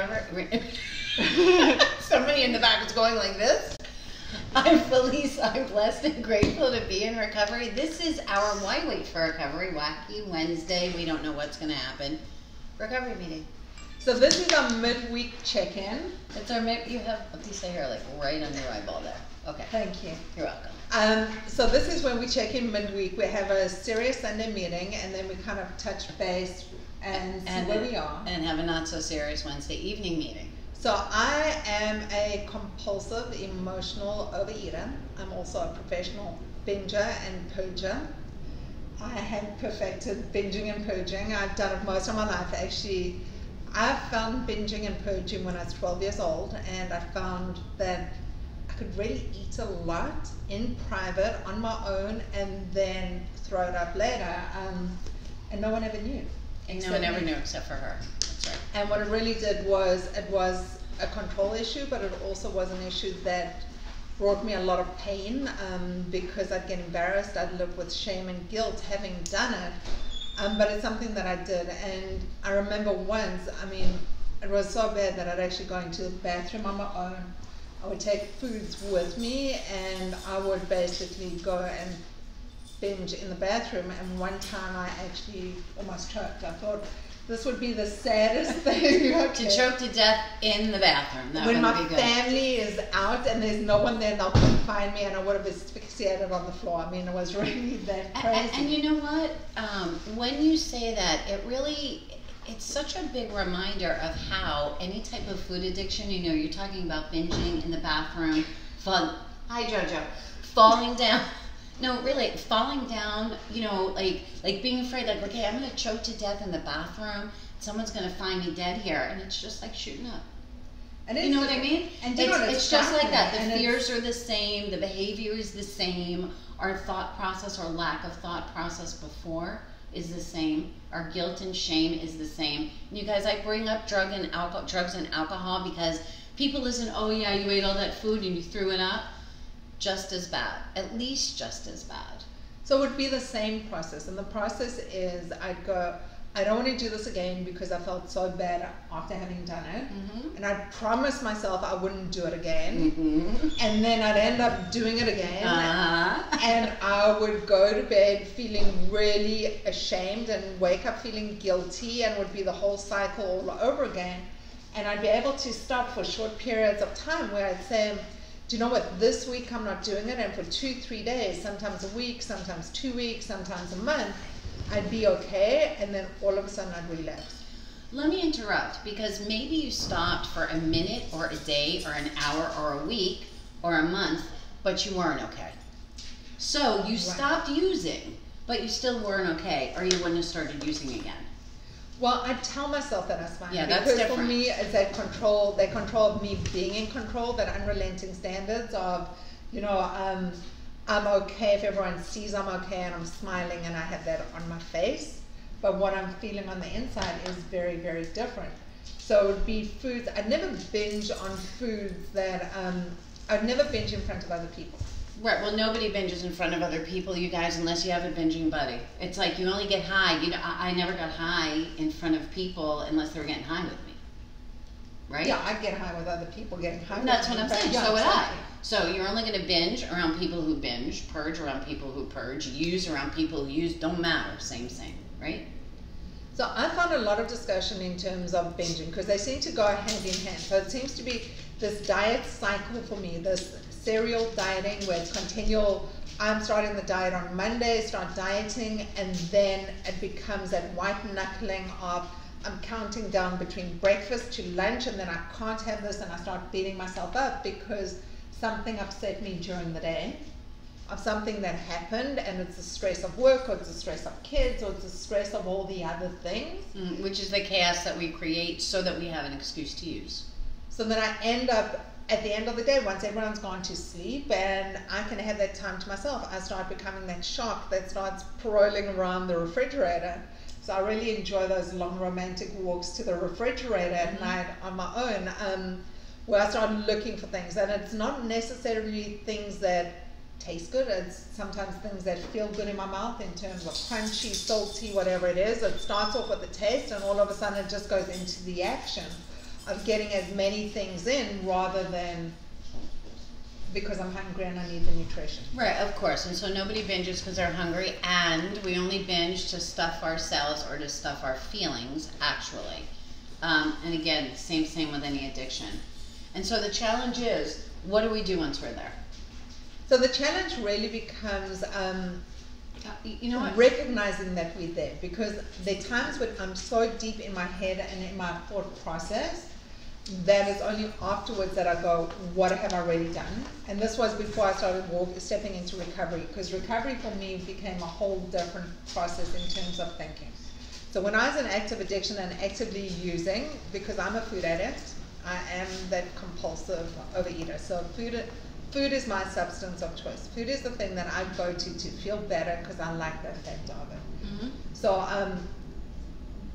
recovery. Somebody in the back is going like this. I'm Felice. I'm blessed and grateful to be in recovery. This is our Why Wait for Recovery Wacky Wednesday. We don't know what's going to happen. Recovery meeting. So this is our midweek check-in. It's our you have a piece of hair like right on your eyeball there. Okay. Thank you. You're welcome. So this is when we check in midweek. We have a serious Sunday meeting, and then we kind of touch base and see where we are. And have a not so serious Wednesday evening meeting. So I am a compulsive emotional overeater. I'm also a professional binger and purger. I have perfected binging and purging. I've done it most of my life. Actually, I found binging and purging when I was 12 years old, and I found that I could really eat a lot in private on my own and then throw it up later, and no one ever knew. No one ever knew except for her. That's right. And what it really did was, it was a control issue, but it also was an issue that brought me a lot of pain, because I'd get embarrassed. I'd live with shame and guilt having done it, but it's something that I did. And I remember once, I mean, it was so bad that I'd actually go into the bathroom on my own. I would take foods with me, and I would basically go and binge in the bathroom. And one time I actually almost choked. I thought this would be the saddest thing. To choke to death in the bathroom. That when would my be good. family is out and there's no one there, they'll come find me, and I would have asphyxiated on the floor. I mean, it was really that crazy. And you know what? When you say that, it's such a big reminder of how any type of food addiction, you know, you're talking about binging in the bathroom, hi Jojo, falling down. No, really, falling down, you know, like being afraid, like, okay, I'm going to choke to death in the bathroom. Someone's going to find me dead here. And it's just like shooting up. And you know what I mean? And it's just like that. The fears are the same. The behavior is the same. Our thought process or lack of thought process before is the same. Our guilt and shame is the same. And you guys, I bring up drugs and alcohol because people listen, oh yeah, you ate all that food and you threw it up. Just as bad, at least just as bad. So it would be the same process, and the process is I'd go, I don't want to do this again because I felt so bad after having done it, and I'd promise myself I wouldn't do it again, and then I'd end up doing it again, and I would go to bed feeling really ashamed and wake up feeling guilty, and would be the whole cycle all over again. And I'd be able to stop for short periods of time where I'd say, do you know what, this week I'm not doing it, and for 2-3 days, sometimes a week, sometimes 2 weeks, sometimes a month, I'd be okay, and then all of a sudden I'd relapse. Let me interrupt, because maybe you stopped for a minute or a day or an hour or a week or a month, but you weren't okay. So you stopped using, but you still weren't okay, or you wouldn't have started using again. Well, I tell myself that that's fine. Yeah, that's because different. For me, it's that control of me being in control, that unrelenting standards of, you know, I'm okay if everyone sees I'm okay and I'm smiling and I have that on my face. But what I'm feeling on the inside is very, very different. So it would be foods. I'd never binge on foods that, I'd never binge in front of other people. Right, well, nobody binges in front of other people, you guys, unless you have a binging buddy. It's like you only get high. You know, I never got high in front of people unless they were getting high with me. Right? Yeah, I'd get high with other people getting high with me. That's what I'm saying. Yeah, so would exactly. I. So you're only going to binge around people who binge, purge around people who purge, use around people who use. Don't matter. Same, right? So I found a lot of discussion in terms of binging because they seem to go hand in hand. So it seems to be this diet cycle for me, this serial dieting where it's continual. I'm starting the diet on Monday, start dieting, and then it becomes that white knuckling of I'm counting down between breakfast to lunch, and then I can't have this, and I start beating myself up because something upset me during the day, of something that happened, and it's the stress of work, or it's the stress of kids, or it's the stress of all the other things. Which is the chaos that we create so that we have an excuse to use. So then I end up, at the end of the day, once everyone's gone to sleep and I can have that time to myself, I start becoming that shark that starts paroling around the refrigerator. So I really enjoy those long romantic walks to the refrigerator at night on my own, where I start looking for things. And it's not necessarily things that taste good, it's sometimes things that feel good in my mouth in terms of crunchy, salty, whatever it is. It starts off with the taste, and all of a sudden it just goes into the action of getting as many things in rather than because I'm hungry and I need the nutrition. Right, of course. And so nobody binges because they're hungry, and we only binge to stuff ourselves or to stuff our feelings, actually. And again, same with any addiction. And so the challenge is, what do we do once we're there? So the challenge really becomes you know what? recognizing that we're there, because there are times when I'm so deep in my head and in my thought process that it's only afterwards that I go, what have I really done? And this was before I started stepping into recovery, because recovery for me became a whole different process in terms of thinking. So when I was in active addiction and actively using, because I'm a food addict, I am that compulsive overeater. So food is my substance of choice. Food is the thing that I go to feel better because I like the effect of it. Mm-hmm. So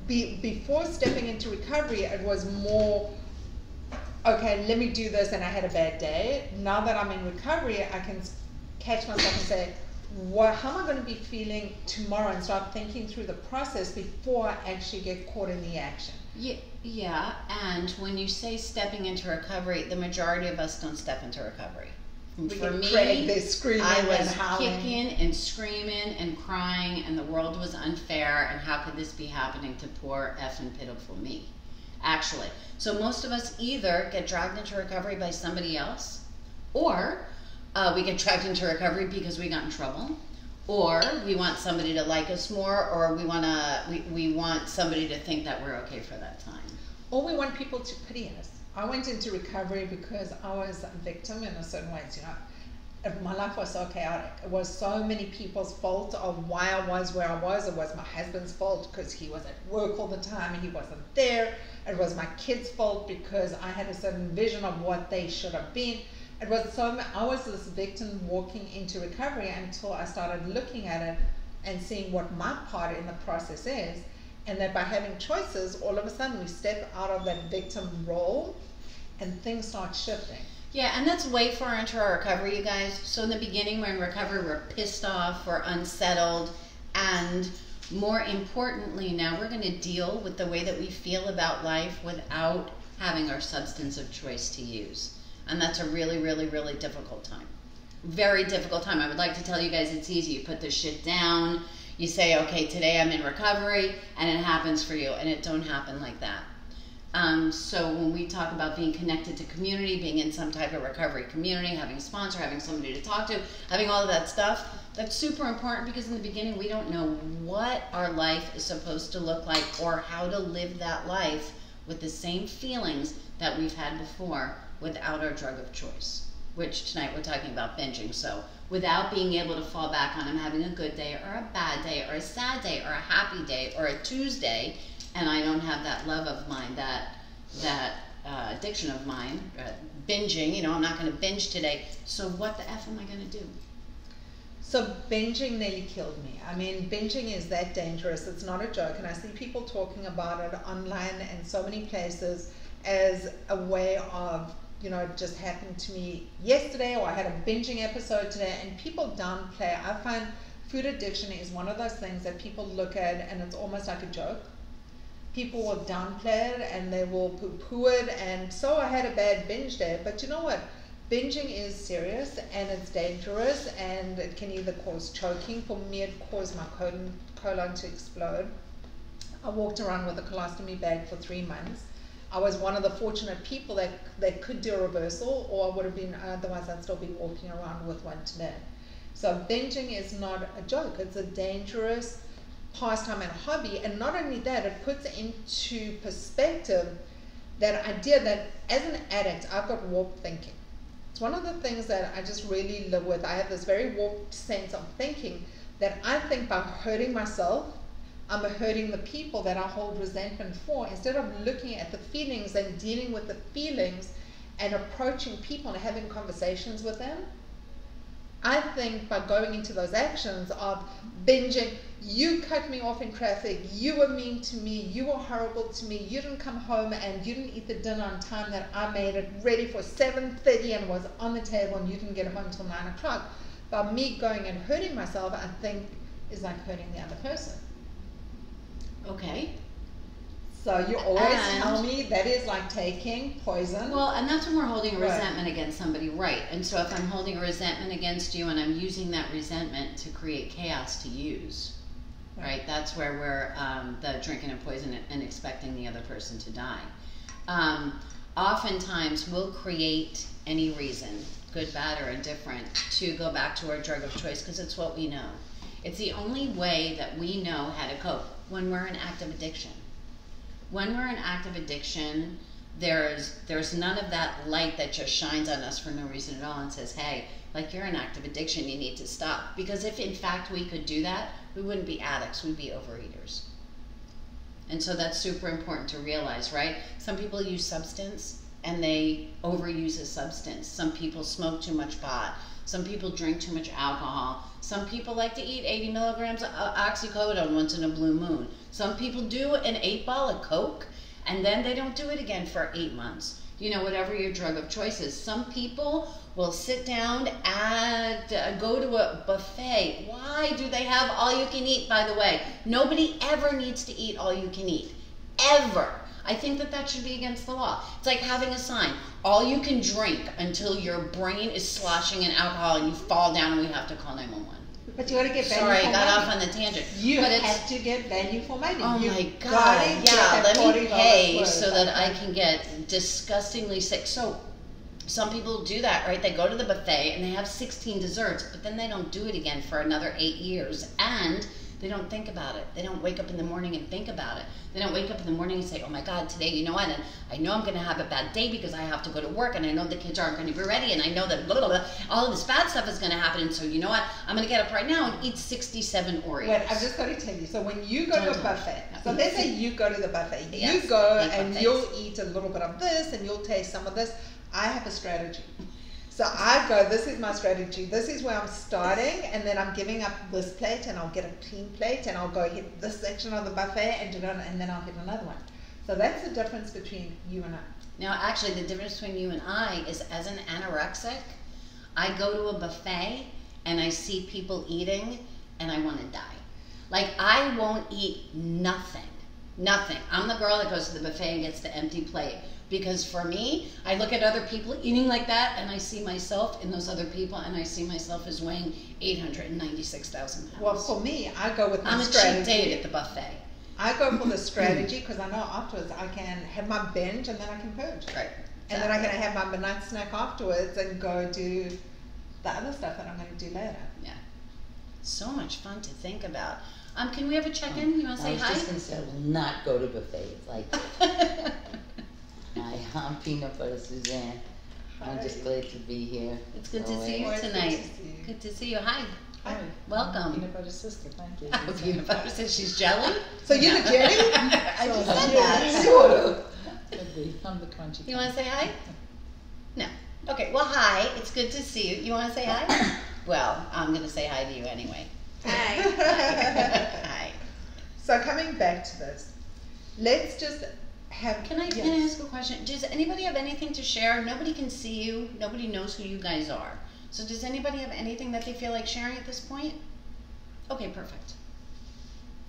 before stepping into recovery, it was more, okay, let me do this, and I had a bad day. Now that I'm in recovery, I can catch myself and say, how am I going to be feeling tomorrow, and start thinking through the process before I actually get caught in the action. Yeah, and when you say stepping into recovery, the majority of us don't step into recovery. For me, I was kicking and screaming and crying, and the world was unfair, and how could this be happening to poor effing pitiful me? Actually. So most of us either get dragged into recovery by somebody else, or we get dragged into recovery because we got in trouble, or we want somebody to like us more, or we want somebody to think that we're okay for that time. Or we want people to pity us. I went into recovery because I was a victim in a certain ways, you know. My life was so chaotic. It was so many people's fault of why I was where I was. It was my husband's fault because he was at work all the time and he wasn't there. It was my kids' fault because I had a certain vision of what they should have been. It was I was this victim walking into recovery until I started looking at it and seeing what my part in the process is, and that by having choices, all of a sudden we step out of that victim role and things start shifting. Yeah, and that's way far into our recovery, you guys. So in the beginning, we're in recovery, we're pissed off, we're unsettled, and more importantly, now we're going to deal with the way that we feel about life without having our substance of choice to use. And that's a really, really, really difficult time. Very difficult time. I would like to tell you guys it's easy. You put this shit down, you say, okay, today I'm in recovery, and it happens for you, and it don't happen like that. So when we talk about being connected to community, being in some type of recovery community, having a sponsor, having somebody to talk to, having all of that stuff, that's super important, because in the beginning we don't know what our life is supposed to look like or how to live that life with the same feelings that we've had before without our drug of choice, which tonight we're talking about binging. So without being able to fall back on, I'm having a good day or a bad day or a sad day or a happy day or a Tuesday, and I don't have that love of mine, that addiction of mine, binging, you know, I'm not going to binge today. So what the F am I going to do? So binging nearly killed me. I mean, binging is that dangerous. It's not a joke. And I see people talking about it online and so many places as a way of, you know, it just happened to me yesterday, or I had a binging episode today, and people downplay. I find food addiction is one of those things that people look at and it's almost like a joke. People will downplay it and they will poo-poo it, and so I had a bad binge day. But you know what? Binging is serious and it's dangerous, and it can either cause choking. For me, it caused my colon to explode. I walked around with a colostomy bag for 3 months. I was one of the fortunate people that could do a reversal, or I would have been, otherwise I'd still be walking around with one today. So binging is not a joke. It's a dangerous pastime and hobby. And not only that, it puts into perspective that idea that as an addict, I've got warped thinking. It's one of the things that I just really live with. I have this very warped sense of thinking that I think by hurting myself, I'm hurting the people that I hold resentment for, instead of looking at the feelings and dealing with the feelings and approaching people and having conversations with them. I think by going into those actions of binging, you cut me off in traffic, you were mean to me, you were horrible to me, you didn't come home and you didn't eat the dinner on time that I made it ready for 7:30 and was on the table, and you didn't get home until 9 o'clock. By me going and hurting myself, I think is like hurting the other person. Okay. So you always And- tell me that is like taking poison. Well, and that's when we're holding a Right. resentment against somebody, right? And so if I'm holding a resentment against you and I'm using that resentment to create chaos to use, right? That's where we're the drinking of poison and expecting the other person to die. Oftentimes we'll create any reason, good, bad, or indifferent, to go back to our drug of choice because it's what we know. It's the only way that we know how to cope when we're in active addiction. When we're in active addiction, there's none of that light that just shines on us for no reason at all and says, hey, like you're in active addiction, you need to stop. Because if in fact we could do that, we wouldn't be addicts, we'd be overeaters. And so that's super important to realize, right? Some people use substance and they overuse a substance. Some people smoke too much pot. Some people drink too much alcohol. Some people like to eat 80 milligrams of oxycodone once in a blue moon. Some people do an 8-ball of Coke and then they don't do it again for 8 months. You know, whatever your drug of choice is. Some people will sit down and go to a buffet. Why do they have all you can eat, by the way? Nobody ever needs to eat all you can eat. Ever. I think that should be against the law. It's like having a sign. All you can drink until your brain is sloshing in alcohol and you fall down and we have to call 911. But you got to get value Sorry, for I got money. off on the tangent. You but have to get value for money. Oh you my gotta God, get yeah, that let me $40 pay worth. so that I can get disgustingly sick. So some people do that, right? They go to the buffet and they have 16 desserts, but then they don't do it again for another 8 years. And they don't think about it. They don't wake up in the morning and think about it. They don't wake up in the morning and say, oh my God, today, you know what? And I know I'm going to have a bad day because I have to go to work and I know the kids aren't going to be ready and I know that blah, blah, blah, all of this bad stuff is going to happen. And so, you know what? I'm going to get up right now and eat 67 Oreos. Wait, I'm just going to tell you. So when you go to a buffet, so let's say you go to the buffet. Yes, You go eat and buffets. you'll eat a little bit of this and you'll taste some of this. I have a strategy. So I go, this is my strategy. This is where I'm starting, and then I'm giving up this plate, and I'll get a clean plate, and I'll go hit this section of the buffet, and then I'll hit another one. So that's the difference between you and I. Now, actually, the difference between you and I is as an anorexic, I go to a buffet and I see people eating and I want to die. Like, I won't eat nothing. Nothing. I'm the girl that goes to the buffet and gets the empty plate. Because for me, I look at other people eating like that and I see myself in those other people and I see myself as weighing 896,000 pounds. Well, for me, I go with my I'm a strategy. cheap date at the buffet. I go for the strategy because I know afterwards I can have my binge and then I can purge. Right. And then I can have my midnight snack afterwards and go do the other stuff that I'm going to do later. Yeah. So much fun to think about. Can we have a check-in? You want to say hi? I was just going to say, I will not go to buffets like this. Hi, I'm Peanut Butter Suzanne. I'm just glad to be here. It's good to always. see you Always good to tonight. see you. Good to see you. Hi. Hi. Welcome. Peanut butter sister, thank you. Oh, peanut butter says she's jelly? So you're the jelly? I just So- said that. Sort of. Could be. I'm the crunchy. You want to say hi? No. Okay, well, hi. It's good to see you. You want to say hi? Well, I'm going to say hi to you anyway. Hi. Hi. So coming back to this, let's just have. Can I ask a question? Does anybody have anything to share? Nobody can see you. Nobody knows who you guys are. So does anybody have anything that they feel like sharing at this point? Okay, perfect.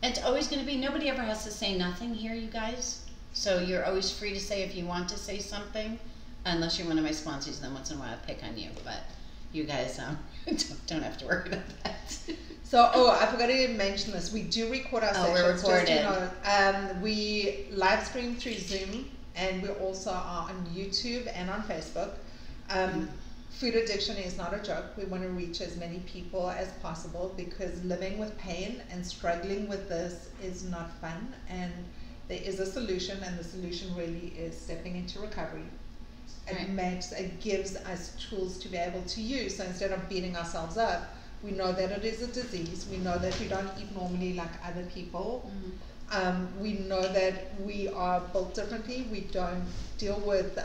It's always going to be, nobody ever has to say nothing here, you guys. So you're always free to say if you want to say something, unless you're one of my sponsors, then once in a while I pick on you. But you guys don't have to worry about that. So, I forgot to mention this. We do record our sessions. we're just so you recorded. know. We live stream through Zoom, and we also are on YouTube and on Facebook. Food addiction is not a joke. We want to reach as many people as possible because living with pain and struggling with this is not fun. And there is a solution, and the solution really is stepping into recovery. Right. It gives us tools to be able to use. So instead of beating ourselves up, we know that it is a disease. We know that we don't eat normally like other people. We know that we are built differently. We don't deal with,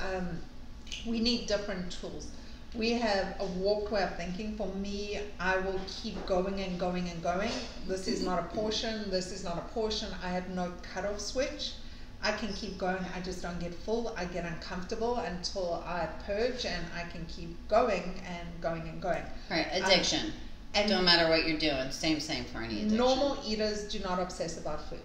we need different tools. We have a walk way of thinking. For me, I will keep going and going and going. This is not a portion. This is not a portion. I have no cutoff switch. I can keep going. I just don't get full. I get uncomfortable until I purge, and I can keep going and going and going. Right, addiction. And Don't matter what you're doing. Same for any addiction. normal eaters do not obsess about food.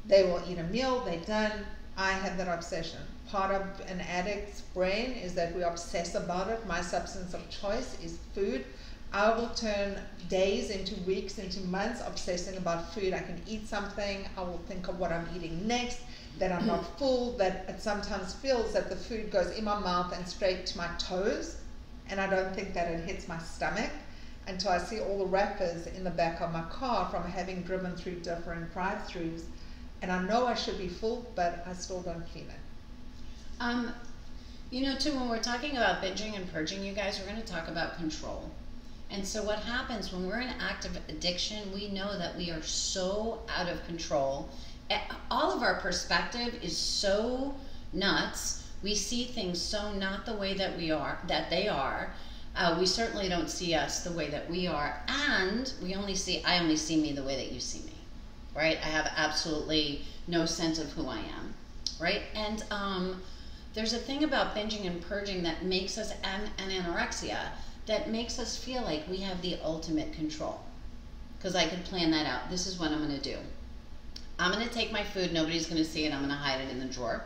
They will eat a meal, they're done. I have that obsession. Part of an addict's brain is that we obsess about it. My substance of choice is food. I will turn days into weeks, into months, obsessing about food. I can eat something, I will think of what I'm eating next, that I'm not full, that it sometimes feels that the food goes in my mouth and straight to my toes, and I don't think that it hits my stomach until I see all the wrappers in the back of my car from having driven through different drive-thrus, and I know I should be full, but I still don't feel it. You know, too, when we're talking about binging and purging, you guys, we're going to talk about control. And so what happens when we're in active addiction, we know that we are so out of control. All of our perspective is so nuts. We see things so not the way that they are. We certainly don't see us the way that we are. And I only see me the way that you see me, right? I have absolutely no sense of who I am, right? And there's a thing about binging and purging that makes us, and anorexia, that makes us feel like we have the ultimate control. Because I could plan that out. This is what I'm going to do. I'm going to take my food, nobody's going to see it, I'm going to hide it in the drawer.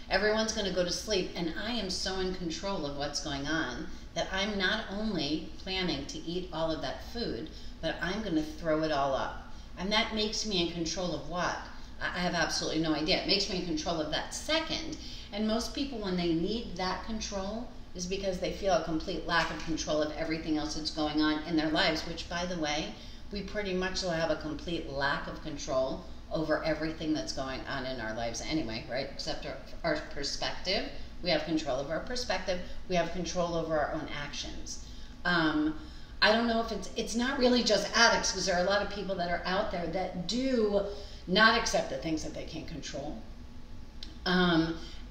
Everyone's going to go to sleep, and I am so in control of what's going on that I'm not only planning to eat all of that food, but I'm going to throw it all up. And that makes me in control of what? I have absolutely no idea. It makes me in control of that second. And most people, when they need that control, is because they feel a complete lack of control of everything else that's going on in their lives, which, by the way, we pretty much will have a complete lack of control over everything that's going on in our lives anyway, right? Except our perspective. We have control over our perspective. We have control over our own actions. I don't know if it's not really just addicts, because there are a lot of people that are out there that do not accept the things that they can't control.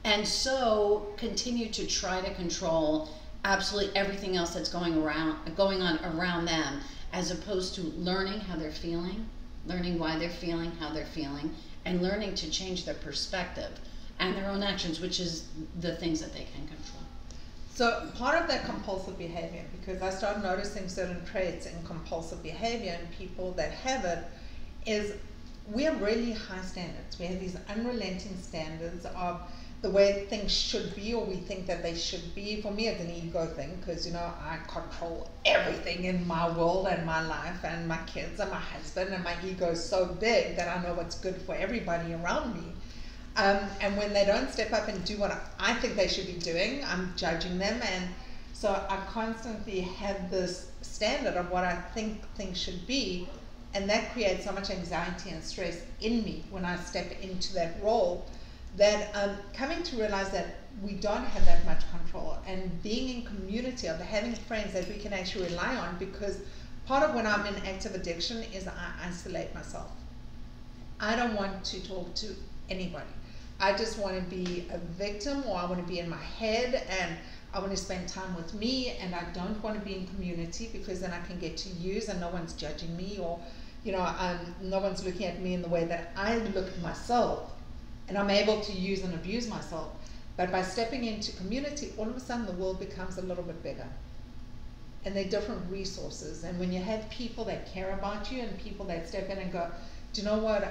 And so continue to try to control absolutely everything else that's going on around them, as opposed to learning how they're feeling, learning why they're feeling how they're feeling, and learning to change their perspective and their own actions, which is the things that they can control. So part of that compulsive behavior, because I started noticing certain traits in compulsive behavior in people that have it, is we have really high standards. We have these unrelenting standards of the way things should be, or we think that they should be. For me, it's an ego thing, because, you know, I control everything in my world and my life and my kids and my husband, and my ego is so big that I know what's good for everybody around me. And when they don't step up and do what I think they should be doing, I'm judging them. And so I constantly have this standard of what I think things should be, and that creates so much anxiety and stress in me when I step into that role, that coming to realize that we don't have that much control, and being in community, of having friends that we can actually rely on, because part of when I'm in active addiction is I isolate myself. I don't want to talk to anybody. I just want to be a victim, or I want to be in my head, and I want to spend time with me, and I don't want to be in community, because then I can get to use and no one's judging me, or, you know, no one's looking at me in the way that I look at myself. And I'm able to use and abuse myself. But by stepping into community, all of a sudden the world becomes a little bit bigger. And there are different resources. And when you have people that care about you, and people that step in and go, do you know what,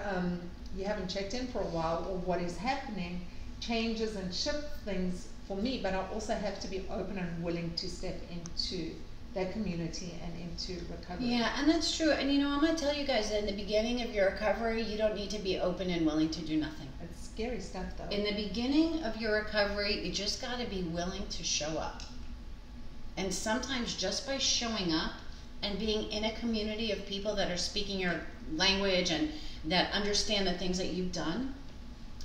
you haven't checked in for a while, or what is happening, changes and shifts things for me. But I also have to be open and willing to step into that community and into recovery. Yeah, and that's true. And you know, I'm going to tell you guys that in the beginning of your recovery, you don't need to be open and willing to do nothing. It's scary stuff, though. In the beginning of your recovery, you just got to be willing to show up. And sometimes just by showing up and being in a community of people that are speaking your language and that understand the things that you've done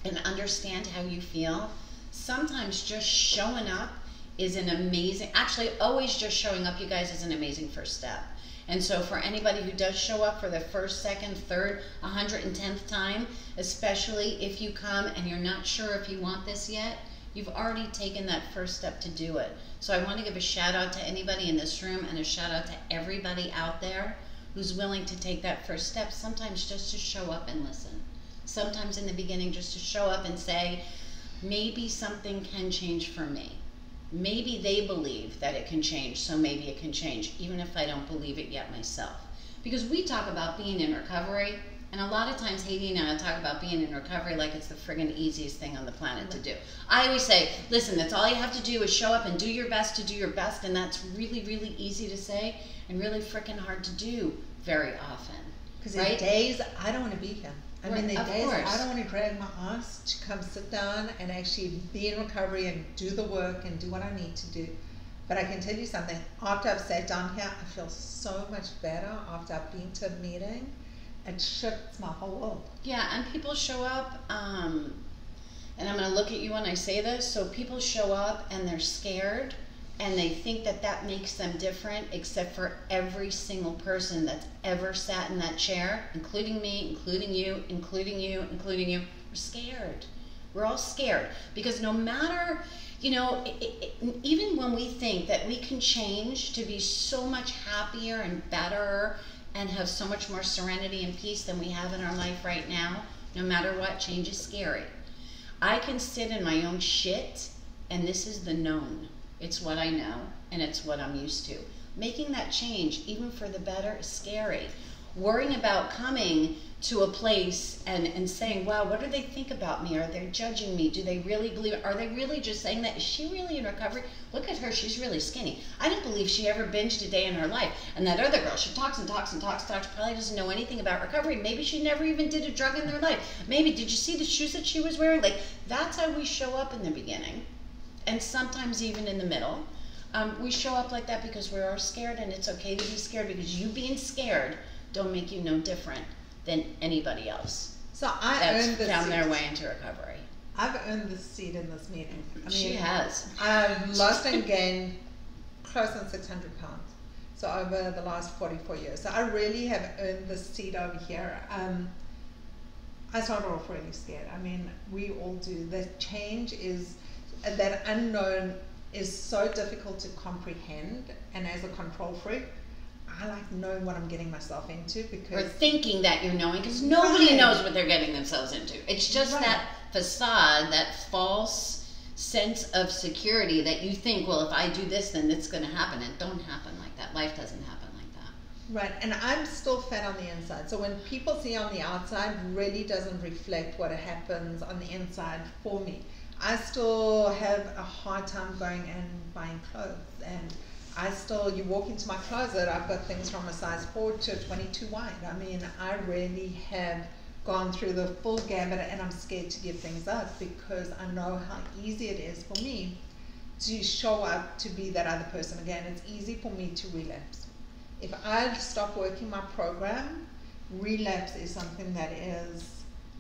and understand how you feel, sometimes just showing up is an amazing, actually always just showing up, you guys, is an amazing first step. And so for anybody who does show up for the first, second, third, 110th time, especially if you come and you're not sure if you want this yet, you've already taken that first step to do it. So I want to give a shout out to anybody in this room, and a shout out to everybody out there who's willing to take that first step, sometimes just to show up and listen. Sometimes in the beginning just to show up and say, maybe something can change for me. Maybe they believe that it can change, so maybe it can change, even if I don't believe it yet myself. Because we talk about being in recovery, And a lot of times Haiti and I talk about being in recovery like it's the friggin' easiest thing on the planet to do. I always say, listen, that's all you have to do is show up and do your best to do your best, and that's really, really easy to say and really frickin' hard to do very often. Because right? there are days I don't want to be here. I mean, there are Of days course. I don't want to drag my ass to come sit down and actually be in recovery and do the work and do what I need to do. But I can tell you something, after I've sat down here, I feel so much better after I've been to a meeting. It shifts my whole world. Yeah, and people show up, and I'm going to look at you when I say this, so people show up and they're scared, and they think that that makes them different, except for every single person that's ever sat in that chair, including me, including you, including you, including you. We're scared. We're all scared, because no matter, you know, even when we think that we can change to be so much happier and better and have so much more serenity and peace than we have in our life right now, no matter what, change is scary. I can sit in my own shit, and this is the known. It's what I know, and it's what I'm used to. Making that change, even for the better, is scary. Worrying about coming to a place and saying, wow, what do they think about me? Are they judging me? Do they really believe it? Are they really just saying that? Is she really in recovery? Look at her, she's really skinny. I don't believe she ever binged a day in her life. And that other girl, she talks and talks and talks, probably doesn't know anything about recovery. Maybe she never even did a drug in their life. Maybe, did you see the shoes that she was wearing? Like, that's how we show up in the beginning. And sometimes even in the middle. We show up like that because we are scared, and it's okay to be scared, because you being scared don't make you no different than anybody else. So I earned this found seat. their way into recovery. I've earned this seat in this meeting. I mean, She has. I've lost and gained close on 600 pounds. So over the last 44 years. So I really have earned this seat over here. I started off really scared. I mean, we all do. The change is, that unknown is so difficult to comprehend. And as a control freak, I like knowing what I'm getting myself into, because Or thinking that you're knowing, because nobody Right. knows what they're getting themselves into. It's just Right. that facade, that false sense of security that you think, well, if I do this, then it's going to happen. It don't happen like that. Life doesn't happen like that. right, and I'm still fat on the inside. So when people see on the outside, really doesn't reflect what happens on the inside for me. I still have a hard time going and buying clothes, and you walk into my closet, I've got things from a size 4 to a 22 wide. I mean, I really have gone through the full gamut, and I'm scared to give things up, because I know how easy it is for me to show up to be that other person again. It's easy for me to relapse. If I stop working my program, relapse is something that is.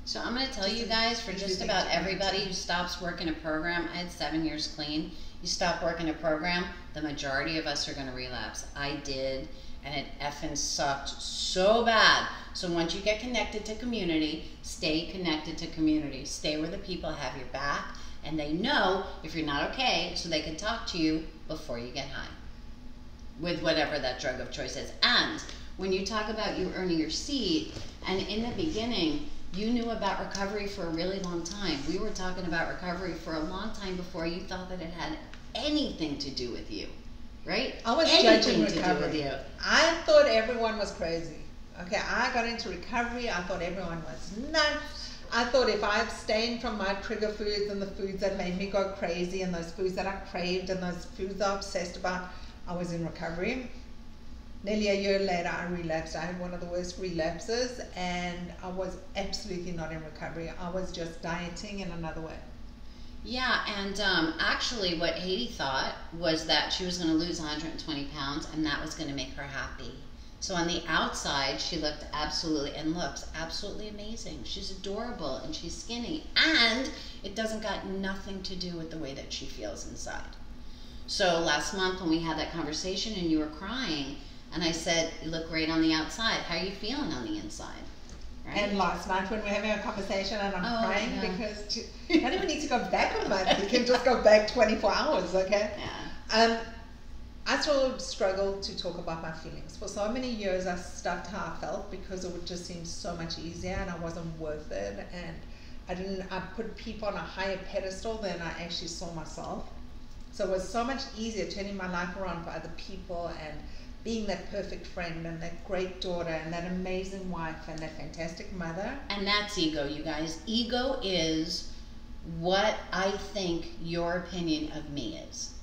So I'm going to tell you guys, for just Easy about thing to everybody do. who stops working a program, I had 7 years clean. You stop working a program, the majority of us are going to relapse. I did, and it effing sucked so bad. So once you get connected to community, stay connected to community. Stay where the people have your back, and they know if you're not okay, so they can talk to you before you get high with whatever that drug of choice is. And when you talk about you earning your seat, and in the beginning, you knew about recovery for a really long time. We were talking about recovery for a long time before you thought that it had anything to do with you, right? I was Anything judging to do recovery. with you. I thought everyone was crazy. Okay, I got into recovery, I thought everyone was nuts. I thought if I abstained from my trigger foods and the foods that made me go crazy and those foods that I craved and those foods I obsessed about, I was in recovery. Nearly a year later, I relapsed. I had one of the worst relapses, and I was absolutely not in recovery. I was just dieting in another way. Yeah, and actually what Haiti thought was that she was going to lose 120 pounds, and that was going to make her happy. So on the outside, she looked absolutely, and looks absolutely amazing. She's adorable, and she's skinny, and it doesn't got nothing to do with the way that she feels inside. So last month when we had that conversation and you were crying, and I said, you look great on the outside. How are you feeling on the inside? Right? And last night when we're having a conversation and I'm Oh, crying yeah. because you don't even need to go back a month. You can just go back 24 hours, okay? Yeah. I still struggle to talk about my feelings. For so many years I stuffed how I felt because it would just seem so much easier and I wasn't worth it, and I put people on a higher pedestal than I actually saw myself. So it was so much easier turning my life around for other people and being that perfect friend and that great daughter and that amazing wife and that fantastic mother. And that's ego, you guys. Ego is what I think your opinion of me is.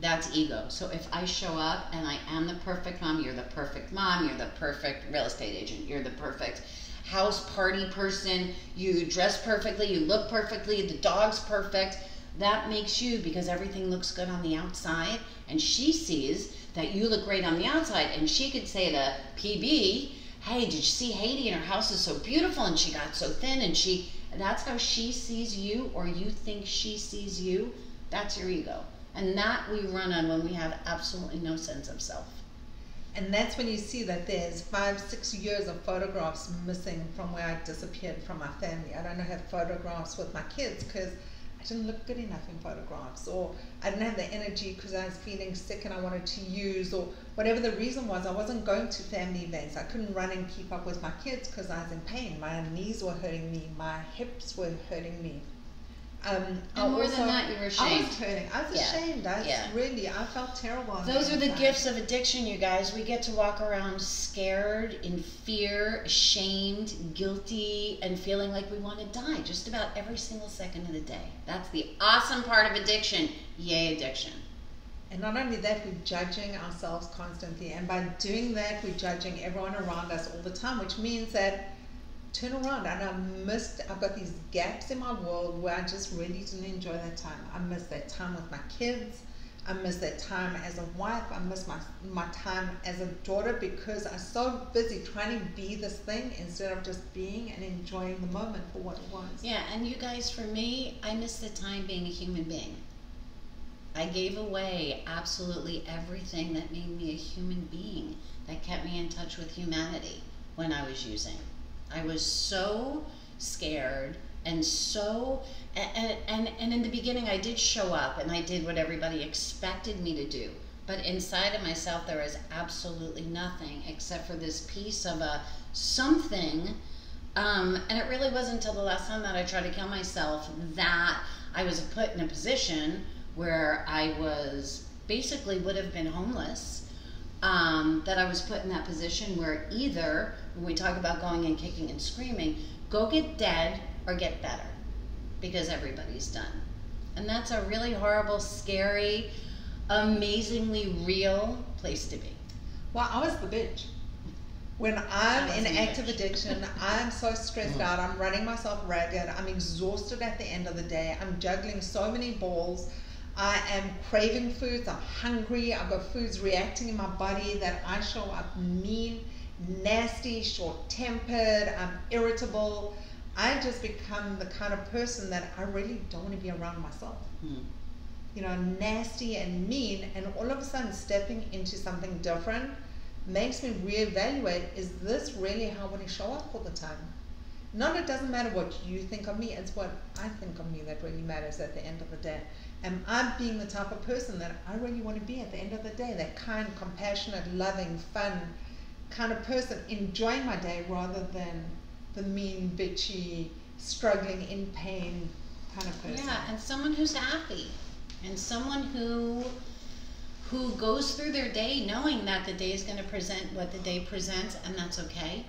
That's ego. So if I show up and I am the perfect mom, you're the perfect mom, you're the perfect real estate agent, you're the perfect house party person, you dress perfectly, you look perfectly, the dog's perfect, that makes you, because everything looks good on the outside, and she sees that you look great on the outside, and she could say to PB, hey, did you see Haiti, and her house is so beautiful, and she got so thin, and that's how she sees you, or you think she sees you. That's your ego. And that we run on when we have absolutely no sense of self. And that's when you see that there's 5-6 years of photographs missing from where I disappeared from my family. I don't have photographs with my kids because I didn't look good enough in photographs, or I didn't have the energy because I was feeling sick and I wanted to use, or whatever the reason was. I wasn't going to family events. I couldn't run and keep up with my kids because I was in pain. My knees were hurting me. My hips were hurting me. And more than that, you were ashamed. I was hurting. I was ashamed. I felt terrible. Those are the gifts of addiction, you guys. We get to walk around scared, in fear, ashamed, guilty, and feeling like we want to die just about every single second of the day. That's the awesome part of addiction. Yay, addiction. And not only that, we're judging ourselves constantly. And by doing that, we're judging everyone around us all the time, which means that turn around, and I've got these gaps in my world where I just really didn't enjoy that time. I missed that time with my kids. I missed that time as a wife. I missed my time as a daughter because I was so busy trying to be this thing instead of just being and enjoying the moment for what it was. Yeah, and you guys, for me, I missed the time being a human being. I gave away absolutely everything that made me a human being, that kept me in touch with humanity when I was using. I was so scared and so, and in the beginning I did show up and I did what everybody expected me to do. But inside of myself there was absolutely nothing except for this piece of a something. And it really wasn't until the last time that I tried to kill myself that I was put in a position where I was basically would have been homeless. That I was put in that position where either, when we talk about going and kicking and screaming, go get dead or get better, because everybody's done. And that's a really horrible, scary, amazingly real place to be. Well, I was the bitch. When I'm in active addiction, I'm so stressed out, I'm running myself ragged, I'm exhausted at the end of the day, I'm juggling so many balls. I am craving foods, I'm hungry, I've got foods reacting in my body that I show up mean, nasty, short-tempered, I'm irritable. I just become the kind of person that I really don't want to be around myself. You know, nasty and mean, and all of a sudden stepping into something different makes me reevaluate, is this really how I want to show up all the time? Not, it doesn't matter what you think of me, it's what I think of me that really matters at the end of the day. Am I being the type of person that I really want to be at the end of the day? That kind, compassionate, loving, fun kind of person, enjoying my day rather than the mean, bitchy, struggling, in pain kind of person. Yeah, and someone who's happy, and someone who goes through their day knowing that the day is going to present what the day presents, and that's okay,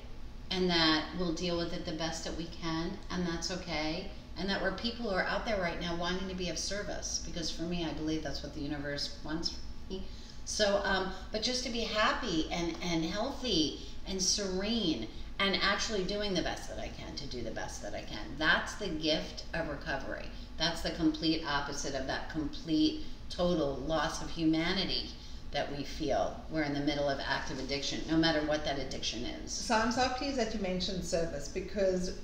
and that we'll deal with it the best that we can, and that's okay. And that we're people who are out there right now wanting to be of service, because for me, I believe that's what the universe wants for me. So, but just to be happy and healthy and serene and actually doing the best that I can to do the best that I can. That's the gift of recovery. That's the complete opposite of that complete, total loss of humanity that we feel. We're in the middle of active addiction, no matter what that addiction is. So I'm so pleased that you mentioned service, because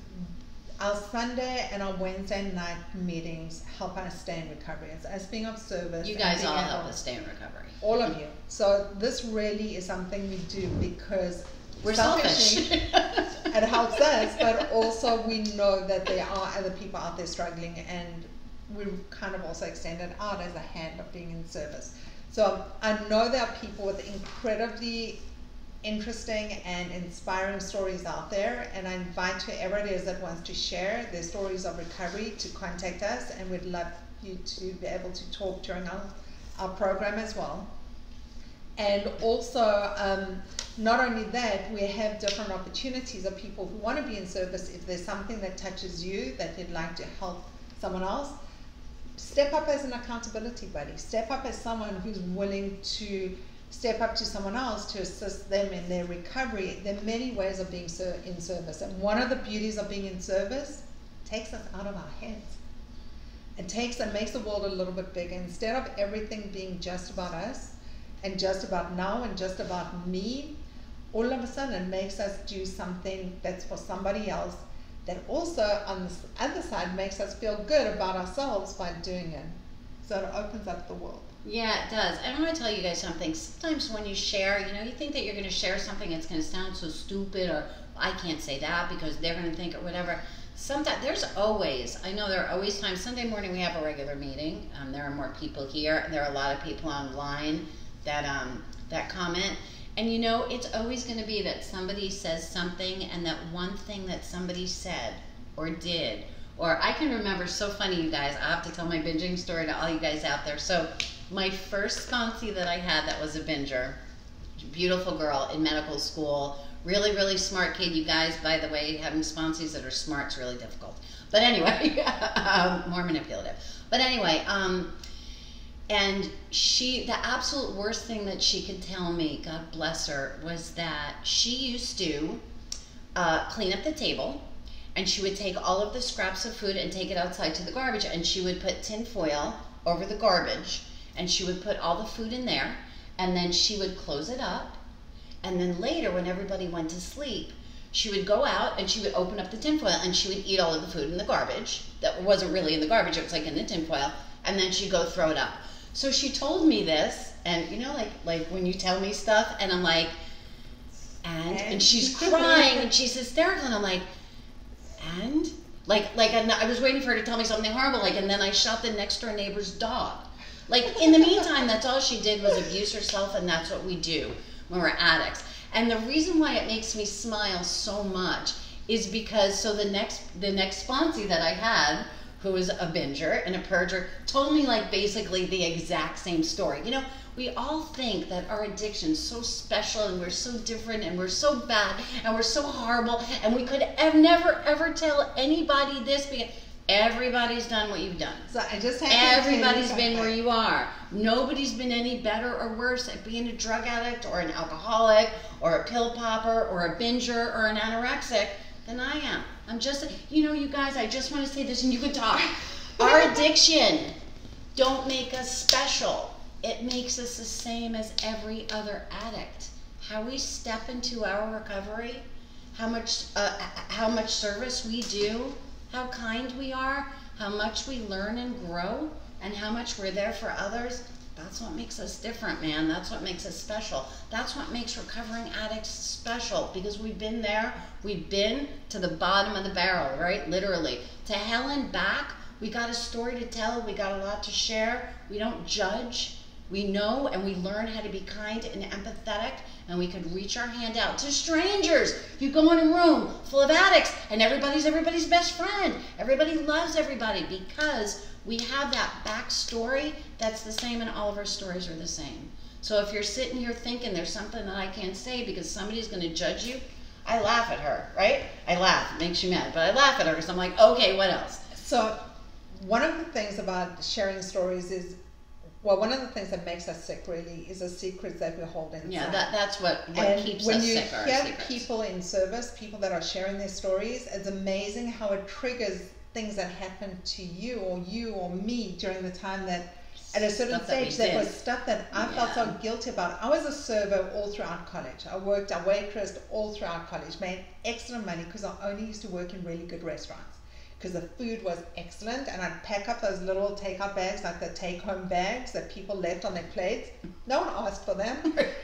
our Sunday and our Wednesday night meetings help us stay in recovery. It's us being of service. You guys all help us stay in recovery. All of you. So this really is something we do because we're selfish. It helps us, but also we know that there are other people out there struggling, and we kind of also extend it out as a hand of being in service. So I know there are people with incredibly interesting and inspiring stories out there, and I invite whoever it is that wants to share their stories of recovery to contact us, and we'd love you to be able to talk during our program as well. And also, not only that, we have different opportunities of people who want to be in service. If there's something that touches you that you'd like to help someone else, step up as an accountability buddy. Step up as someone who's willing to step up to someone else to assist them in their recovery. There are many ways of being in service. And one of the beauties of being in service takes us out of our heads. It takes and makes the world a little bit bigger. Instead of everything being just about us and just about now and just about me, all of a sudden it makes us do something that's for somebody else, that also on the other side makes us feel good about ourselves by doing it. So it opens up the world. Yeah, it does. And I want to tell you guys something. Sometimes when you share, you know, you think that you're going to share something that's going to sound so stupid, or I can't say that because they're going to think, or whatever. Sometimes there's always, I know there are always times. Sunday morning we have a regular meeting. There are more people here. There are a lot of people online that comment. And you know, it's always going to be that somebody says something, and that one thing that somebody said or did, or I can remember, so funny, you guys, I have to tell my binging story to all you guys out there. So my first sponsee that I had that was a binger, beautiful girl in medical school, really, really smart kid. You guys, by the way, having sponsees that are smart is really difficult. But anyway, more manipulative. But anyway, and the absolute worst thing that she could tell me, God bless her, was that she used to clean up the table, and she would take all of the scraps of food and take it outside to the garbage, and she would put tin foil over the garbage, and she would put all the food in there, and then she would close it up, and then later when everybody went to sleep, she would go out and she would open up the tin foil and she would eat all of the food in the garbage that wasn't really in the garbage, it was like in the tin foil, and then she'd go throw it up. So she told me this, and you know, like when you tell me stuff and I'm like, and she's crying and she's hysterical, and I'm like, and I was waiting for her to tell me something horrible, and then I shot the next door neighbor's dog. In the meantime, that's all she did was abuse herself, and that's what we do when we're addicts. And the reason why it makes me smile so much is because, the next sponsee that I had, who was a binger and a purger, told me basically the exact same story. You know, we all think that our addiction's so special, and we're so different, and we're so bad, and we're so horrible, and we could never ever tell anybody this, because everybody's done what you've done. So I just have Everybody's been where you are. Nobody's been any better or worse at being a drug addict or an alcoholic or a pill popper or a binger or an anorexic than I am. I'm just, you know, you guys, I just want to say this, and you can talk. Our addiction don't make us special. It makes us the same as every other addict. How we step into our recovery, how much service we do, how kind we are, how much we learn and grow, and how much we're there for others. That's what makes us different, man. That's what makes us special. That's what makes recovering addicts special, because we've been there. We've been to the bottom of the barrel, right? Literally. To hell and back. We got a story to tell. We got a lot to share. We don't judge. We know and we learn how to be kind and empathetic, and we could reach our hand out to strangers. You go in a room full of addicts, and everybody's everybody's best friend. Everybody loves everybody, because we have that backstory that's the same, and all of our stories are the same. So if you're sitting here thinking there's something that I can't say because somebody's going to judge you, I laugh at her, right? I laugh. It makes you mad, but I laugh at her because I'm like, okay, what else? So one of the things about sharing stories is, well, one of the things that makes us sick really is the secrets that we hold inside. Yeah, that's what keeps us sick. When you hear secrets. people in service, people that are sharing their stories, it's amazing how it triggers things that happened to you or me during the time that, at a certain stage, that was stuff that I felt so guilty about. I was a server all throughout college. I worked, I waitressed all throughout college, made excellent money because I only used to work in really good restaurants, because the food was excellent, and I'd pack up those little takeout bags, like the take-home bags that people left on their plates. No one asked for them.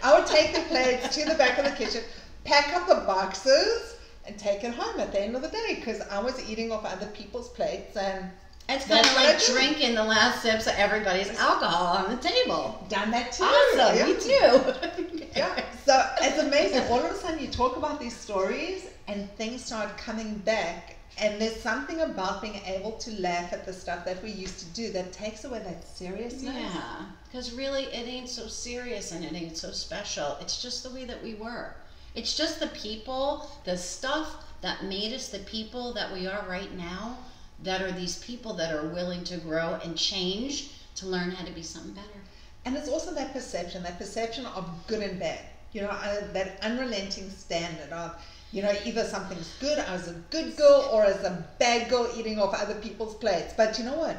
I would take the plates to the back of the kitchen, pack up the boxes, and take it home at the end of the day, because I was eating off other people's plates, and it's kind of like drinking the last sips of everybody's alcohol on the table. Done that too. Awesome, me too. Yeah, so it's amazing. All of a sudden you talk about these stories and things start coming back And there's something about being able to laugh at the stuff that we used to do that takes away that seriousness. Yeah, because really it ain't so serious and it ain't so special. It's just the way that we were. It's just the people, the stuff that made us the people that we are right now, that are these people that are willing to grow and change to learn how to be something better. And it's also that perception of good and bad. You know, that unrelenting standard of, you know, either something's good as a good girl or as a bad girl eating off other people's plates. But you know what?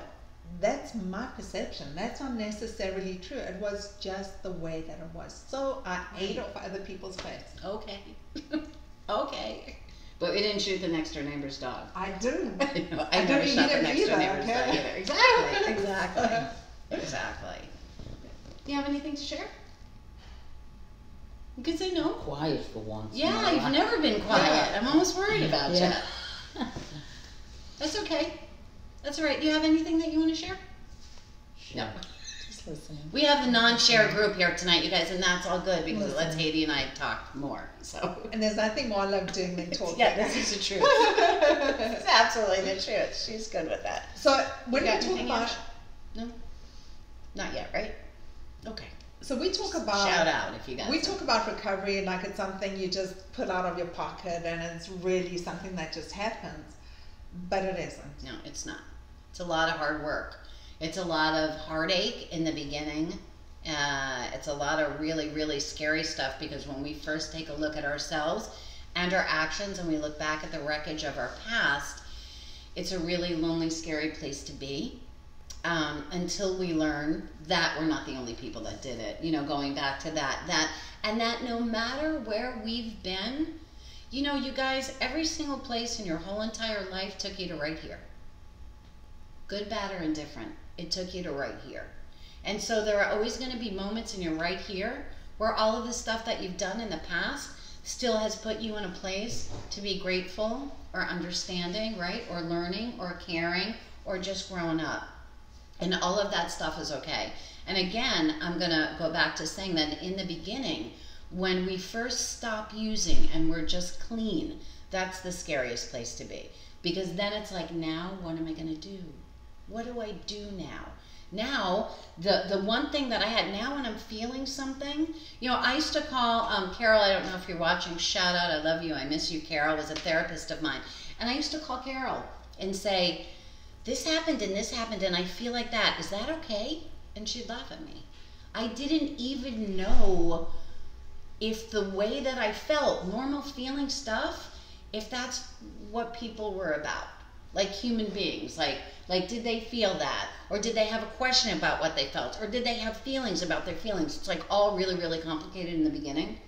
That's my perception. That's not necessarily true. It was just the way that it was. So I ate off other people's plates. Okay. Okay. But we didn't shoot the next door neighbor's dog. I didn't. I never don't shot eat the it next door either, neighbor's okay? dog either. Exactly. Exactly. Exactly. Do you have anything to share? You could say no. Quiet for once. Yeah, you've never been quiet. I'm almost worried about Yeah. you. That's okay. That's all right. Do you have anything that you want to share? Sure. No. Just listening. We have the non-share group here tonight, you guys, and that's all good because it lets Haiti and I talk more. So. And there's nothing more I love doing than talking. Yeah, this is the truth. It's absolutely the truth. She's good with that. So when You we got talk anything about, else? No? Not yet, right? Okay. so we talk about, Shout out if you got we some. talk about recovery like it's something you just pull out of your pocket and it's really something that just happens, but it isn't. No, it's not. It's a lot of hard work. It's a lot of heartache in the beginning. It's a lot of really, really scary stuff because when we first take a look at ourselves and our actions and we look back at the wreckage of our past, it's a really lonely, scary place to be. Until we learn that we're not the only people that did it, you know, going back to that no matter where we've been, you know, you guys, every single place in your whole entire life took you to right here. Good, bad, or indifferent, it took you to right here. And so there are always going to be moments in your right here where all of the stuff that you've done in the past still has put you in a place to be grateful or understanding, right? Or learning or caring or just growing up. And all of that stuff is okay. And again, I'm going to go back to saying that in the beginning, when we first stop using and we're just clean, that's the scariest place to be. Because then it's like, now what am I going to do? What do I do now? Now, the one thing that I had, now when I'm feeling something, you know, I used to call, Carol, I don't know if you're watching, shout out, I love you, I miss you, Carol, was a therapist of mine. And I used to call Carol and say, this happened and I feel like that. Is that okay? And she'd laugh at me. I didn't even know if the way that I felt, normal feeling stuff, if that's what people were about. Like human beings. Like did they feel that? Or did they have a question about what they felt? Or did they have feelings about their feelings? It's like all really, really complicated in the beginning.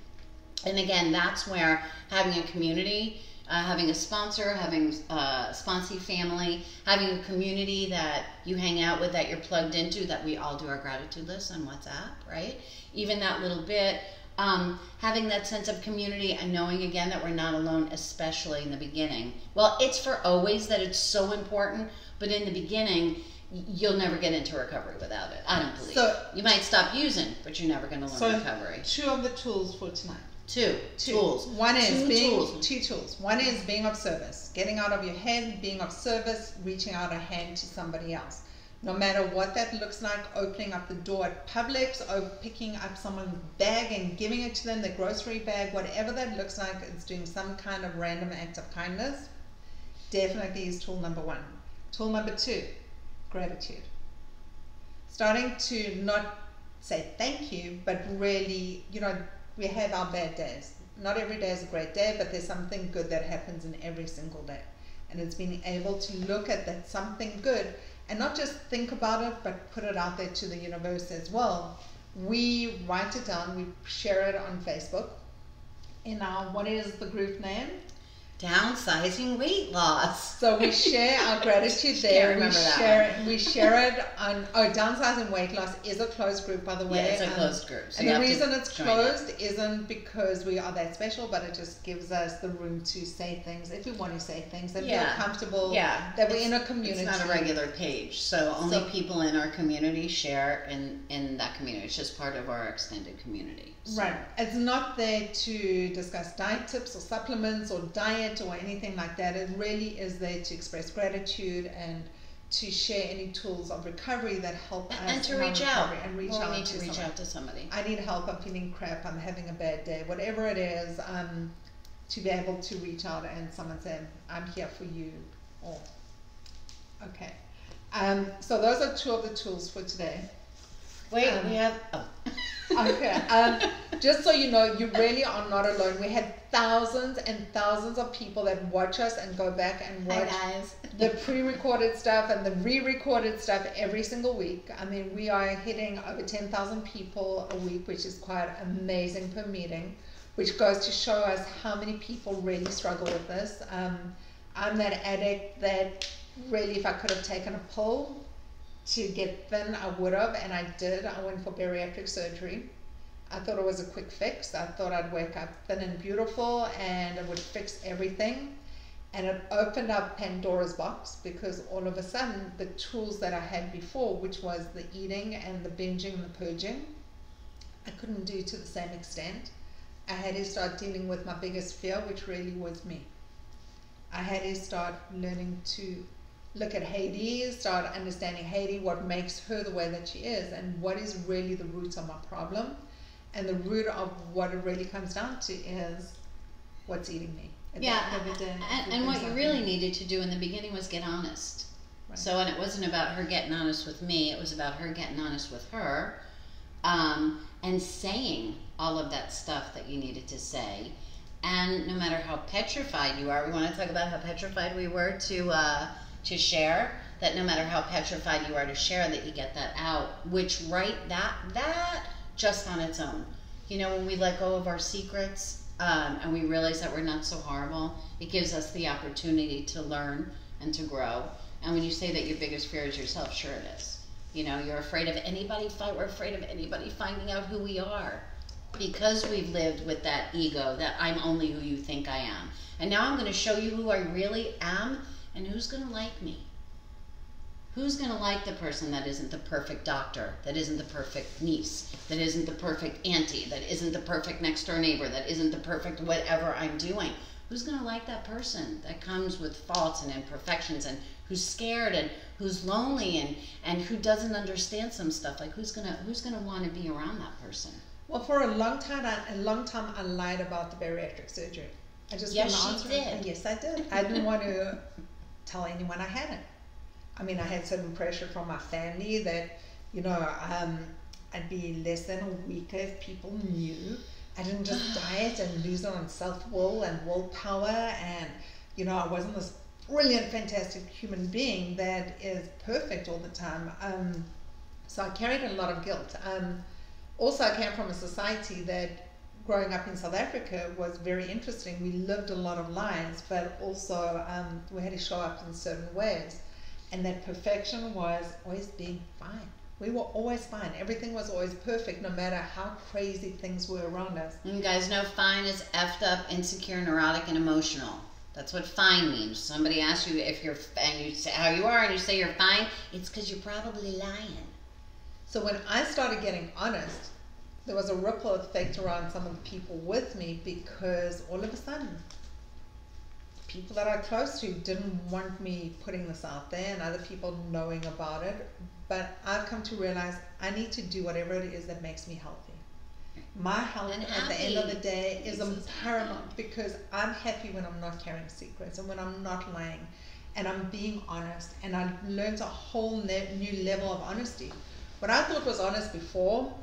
And again, that's where having a community, having a sponsor, having a sponsee family, having a community that you hang out with, that you're plugged into, that we all do our gratitude list on WhatsApp, right? Even that little bit, having that sense of community and knowing again that we're not alone, especially in the beginning. Well, it's for always that it's so important, but in the beginning, you'll never get into recovery without it. I don't believe. So, you might stop using, but you're never going to learn recovery. 2 of the tools for tonight. Two tools. One is two two tools. One is being of service, getting out of your head, being of service, reaching out a hand to somebody else. No matter what that looks like, opening up the door at Publix, or picking up someone's bag and giving it to them, their grocery bag, whatever that looks like, it's doing some kind of random act of kindness. Definitely is tool number 1. Tool number 2, gratitude. Starting to not say thank you, but really, you know, we have our bad days. Not every day is a great day, but there's something good that happens in every single day. And it's being able to look at that something good and not just think about it, but put it out there to the universe as well. We write it down, we share it on Facebook. In our, what is the group name? Downsizing weight loss. So we share our gratitude there. Can't remember that We share it on, downsizing weight loss is a closed group, by the way. Yeah, it's a closed group. So and you the have to reason it's join closed isn't because we are that special, but it just gives us the room to say things if we want to say things, that Yeah. feel comfortable, Yeah, that we're in a community. It's not a regular page, so only So- people in our community share in that community. It's just part of our extended community. So- Right. It's not there to discuss diet tips or supplements or diet it or anything like that. It really is there to express gratitude and to share any tools of recovery that help us And to in our reach out. recovery and reach Well, out we need to reach someone. out to somebody. I need help, I'm feeling crap, I'm having a bad day, whatever it is, to be able to reach out and someone say, I'm here for you, or, okay. So those are two of the tools for today. Wait, we have, oh. Okay, just so you know, you really are not alone. We had thousands and thousands of people that watch us and go back and Hi watch guys. the pre-recorded stuff and the re-recorded stuff every single week. I mean, we are hitting over 10,000 people a week, which is quite amazing per meeting, which goes to show us how many people really struggle with this. I'm that addict that really, if I could have taken a pill to get thin, I would have, and I did. I went for bariatric surgery. I thought it was a quick fix. I thought I'd wake up thin and beautiful and it would fix everything. And it opened up Pandora's box, because all of a sudden the tools that I had before, which was the eating and the binging and the purging, I couldn't do to the same extent. I had to start dealing with my biggest fear, which really was me. I had to start learning to look at Haiti, start understanding Haiti, what makes her the way that she is, and what is really the roots of my problem. And the root of what it really comes down to is what's eating me. At the Yeah, end of the day, and what you really needed to do in the beginning was get honest. Right. So, and it wasn't about her getting honest with me, it was about her getting honest with her, and saying all of that stuff that you needed to say. And no matter how petrified you are, we want to talk about how petrified we were to share, that no matter how petrified you are to share, that you get that out, which that just on its own, you know, when we let go of our secrets, and we realize that we're not so horrible, it gives us the opportunity to learn and to grow. And when you say that your biggest fear is yourself, sure it is. You know, you're afraid of anybody, we're afraid of anybody finding out who we are, because we've lived with that ego that I'm only who you think I am. And now I'm going to show you who I really am, and who's going to like me. Who's going to like the person that isn't the perfect doctor, that isn't the perfect niece, that isn't the perfect auntie, that isn't the perfect next door neighbor, that isn't the perfect whatever I'm doing? Who's going to like that person that comes with faults and imperfections, and who's scared and who's lonely and who doesn't understand some stuff? Like, who's gonna want to be around that person? Well, for a long time I lied about the bariatric surgery. I just Yes, wouldn't she answer it. did. Yes, I did. I didn't want to tell anyone I had it. I mean, I had certain pressure from my family that, you know, I'd be less than a week if people knew. I didn't just diet and lose it on self-will and willpower, and, you know, I wasn't this brilliant, fantastic human being that is perfect all the time. So I carried a lot of guilt. Also, I came from a society that, growing up in South Africa, was very interesting. We lived a lot of lies, but also we had to show up in certain ways. And that perfection was always being fine. We were always fine. Everything was always perfect, no matter how crazy things were around us. And you guys know fine is effed up, insecure, neurotic, and emotional. That's what fine means. Somebody asks you if you're, and you say how you are, and you say you're fine, it's because you're probably lying. So when I started getting honest, there was a ripple effect around some of the people with me, because all of a sudden, people that I'm close to didn't want me putting this out there and other people knowing about it. But I've come to realize I need to do whatever it is that makes me healthy. My health And at the end of the day is Makes us paramount, because I'm happy when I'm not carrying secrets and when I'm not lying and I'm being honest, and I've learned a whole new level of honesty. What I thought was honest before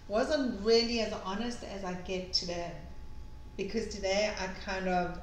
wasn't really as honest as I get today, because today I kind of,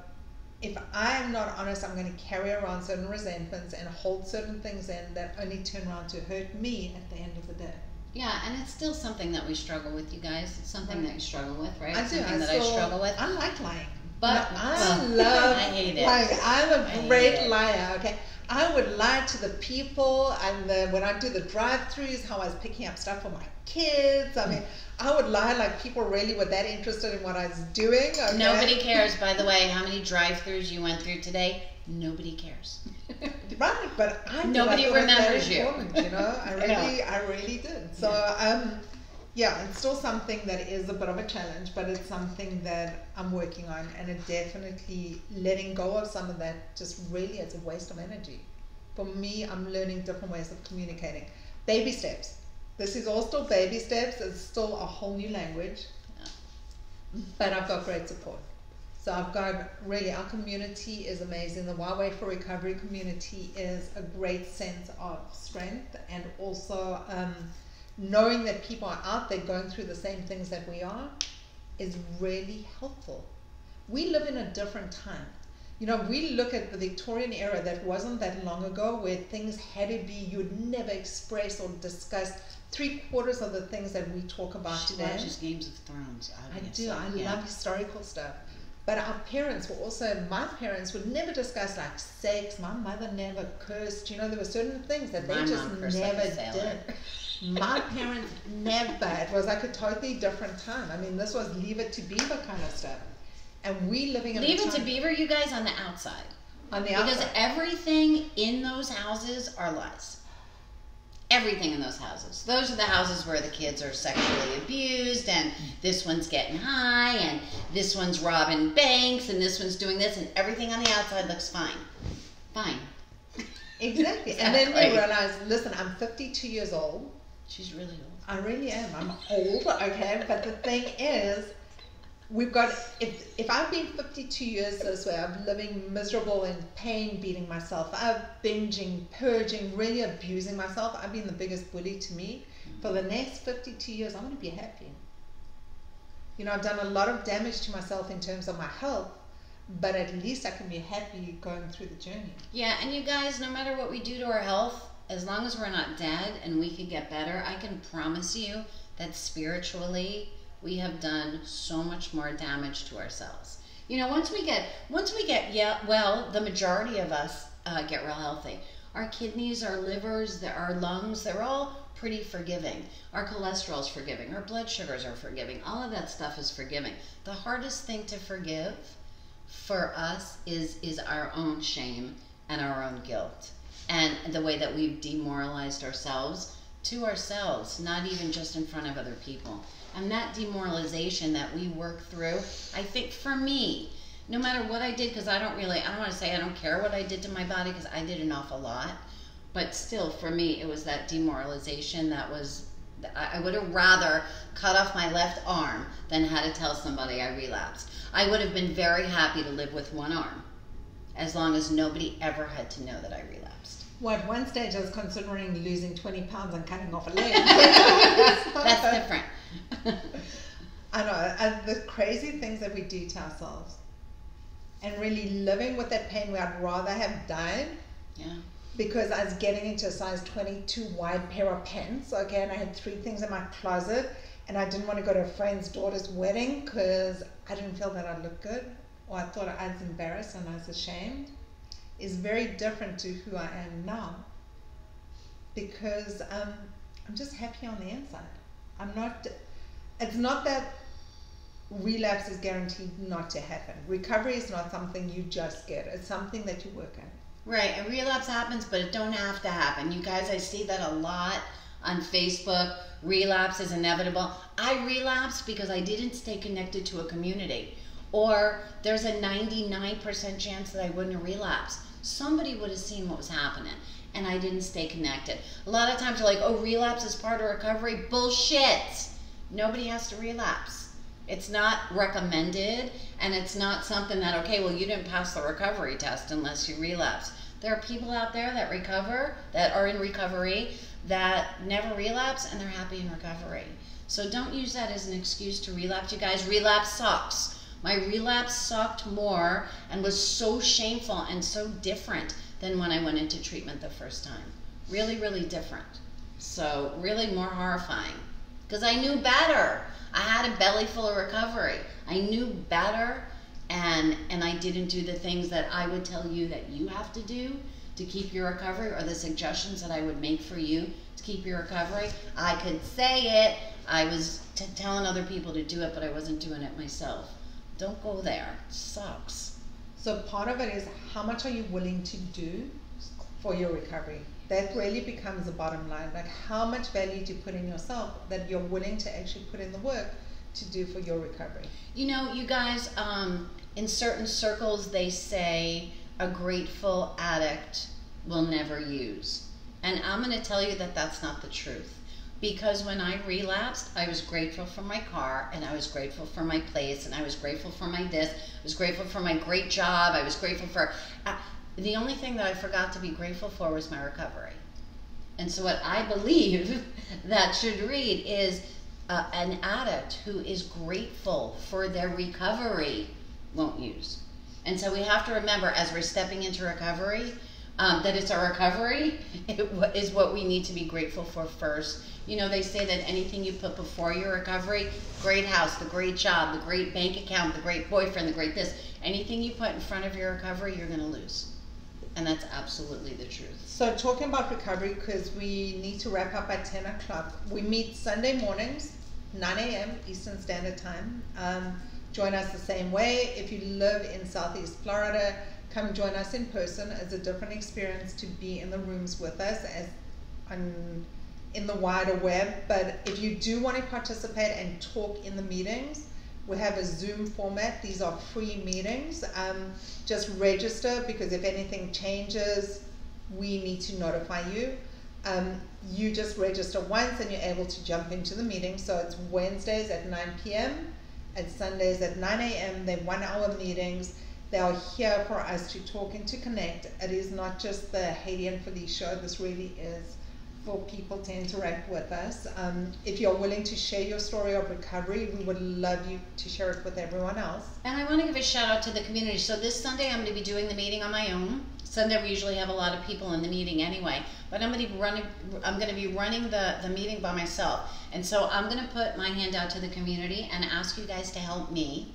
if I'm not honest, I'm going to carry around certain resentments and hold certain things in that only turn around to hurt me at the end of the day. Yeah, and it's still something that we struggle with, you guys. It's something that you struggle with, right? I do. Something that I struggle with. I like lying. But I love I hate it. lying. I'm I a hate great it. liar, okay? I would lie to the people, and when I do the drive-thrus, how I was picking up stuff for my kids. I mean, I would lie like people really were that interested in what I was doing. Okay? Nobody cares, by the way, how many drive-thrus you went through today. Nobody cares. Right, but I did. Nobody I thought it was remembers very you. important, you know, I really did. So, Yeah, it's still something that is a bit of a challenge, but it's something that I'm working on, and it definitely letting go of some of that just really is a waste of energy. For me, I'm learning different ways of communicating. Baby steps. This is all still baby steps. It's still a whole new language, but I've got great support. So I've got really, our community is amazing. The Wild Way for Recovery community is a great sense of strength, and also knowing that people are out there going through the same things that we are is really helpful. We live in a different time. You know, we look at the Victorian era that wasn't that long ago, where things had to be, you'd never express or discuss 3/4 of the things that we talk about She today. watches Games of Thrones. I do, I love historical stuff. But our parents were also, my parents would never discuss like sex. My mother never cursed. You know, there were certain things that they My just mom cursed like never a sailor. did. My parents never. It was like a totally different time. I mean, this was Leave It to Beaver kind of stuff. And we living in Leave a It to time Beaver, you guys, on the outside. on the Because outside. everything in those houses are lies. Everything in those houses. Those are the houses where the kids are sexually abused, and this one's getting high, and this one's robbing banks, and this one's doing this, and everything on the outside looks fine. Fine. Exactly. And then Exactly. you realize, listen, I'm 52 years old. She's really old. I really am. I'm old, okay? But the thing is, we've got, if I've been 52 years this way, I'm living miserable in pain, beating myself up, binging, purging, really abusing myself. I've been the biggest bully to me. For the next 52 years, I want to be happy. You know, I've done a lot of damage to myself in terms of my health, but at least I can be happy going through the journey. Yeah, and you guys, no matter what we do to our health, as long as we're not dead and we can get better, I can promise you that spiritually, we have done so much more damage to ourselves. You know, once we get, the majority of us get real healthy. Our kidneys, our livers, our lungs, they're all pretty forgiving. Our cholesterol's forgiving. Our blood sugars are forgiving. All of that stuff is forgiving. The hardest thing to forgive for us is our own shame and our own guilt, and the way that we've demoralized ourselves to ourselves, not even just in front of other people. And that demoralization that we work through, I think for me, no matter what I did, because I don't want to say I don't care what I did to my body, because I did an awful lot, but still for me it was that demoralization that was, I would have rather cut off my left arm than had to tell somebody I relapsed. I would have been very happy to live with one arm, as long as nobody ever had to know that I relapsed. Well, at one stage I was considering losing 20 pounds and cutting off a leg. That's different. I know, and the crazy things that we do to ourselves, and really living with that pain where I'd rather have died. Yeah. Because I was getting into a size 22 wide pair of pants, okay, and I had 3 things in my closet, and I didn't want to go to a friend's daughter's wedding because I didn't feel that I looked good, or I thought I was embarrassed and I was ashamed, is very different to who I am now. Because I'm just happy on the inside. It's not that relapse is guaranteed not to happen. Recovery is not something you just get. It's something that you work at. Right, a relapse happens, but it don't have to happen. You guys, I see that a lot on Facebook. Relapse is inevitable. I relapsed because I didn't stay connected to a community. Or there's a 99% chance that I wouldn't have relapsed. Somebody would have seen what was happening, and I didn't stay connected. A lot of times they're like, oh, relapse is part of recovery. Bullshit! Nobody has to relapse. It's not recommended, and it's not something that, okay, well, you didn't pass the recovery test unless you relapse. There are people out there that recover, that are in recovery, that never relapse, and they're happy in recovery. So don't use that as an excuse to relapse. You guys, relapse sucks. My relapse sucked more and was so shameful and so different than when I went into treatment the first time. Really, really different. So really more horrifying. Because I knew better. I had a belly full of recovery. I knew better, and I didn't do the things that I would tell you that you have to do to keep your recovery, or the suggestions that I would make for you to keep your recovery. I could say it. I was telling other people to do it, but I wasn't doing it myself. Don't go there. It sucks. So part of it is, how much are you willing to do for your recovery? that really becomes the bottom line. Like, how much value do you put in yourself that you're willing to actually put in the work to do for your recovery? You know, you guys, in certain circles, they say a grateful addict will never use. And I'm going to tell you that that's not the truth. Because when I relapsed, I was grateful for my car, and I was grateful for my place, and I was grateful for my this, I was grateful for my great job, I was grateful for... the only thing that I forgot to be grateful for was my recovery. And so what I believe that should read is an addict who is grateful for their recovery won't use. And so we have to remember, as we're stepping into recovery, that it's our recovery is what we need to be grateful for first. You know, they say that anything you put before your recovery, great house, the great job, the great bank account, the great boyfriend, the great this, anything you put in front of your recovery, you're going to lose. And that's absolutely the truth. So talking about recovery, because we need to wrap up at 10 o'clock, we meet Sunday mornings, 9 a.m. Eastern Standard Time. Join us the same way. If you live in Southeast Florida, come join us in person. It's a different experience to be in the rooms with us as in the wider web. But if you do want to participate and talk in the meetings, we have a Zoom format. These are free meetings. Just register, because if anything changes, we need to notify you. You just register once and you're able to jump into the meeting. So it's Wednesdays at 9 p.m. and Sundays at 9 a.m. They're 1 hour meetings. They are here for us to talk and to connect. It is not just the Haiti and Felice show. This really is for people to interact with us. If you're willing to share your story of recovery, we would love you to share it with everyone else. And I want to give a shout out to the community. So this Sunday I'm going to be doing the meeting on my own. Sunday we usually have a lot of people in the meeting anyway, but I'm going to be running the meeting by myself. And so I'm going to put my hand out to the community and ask you guys to help me.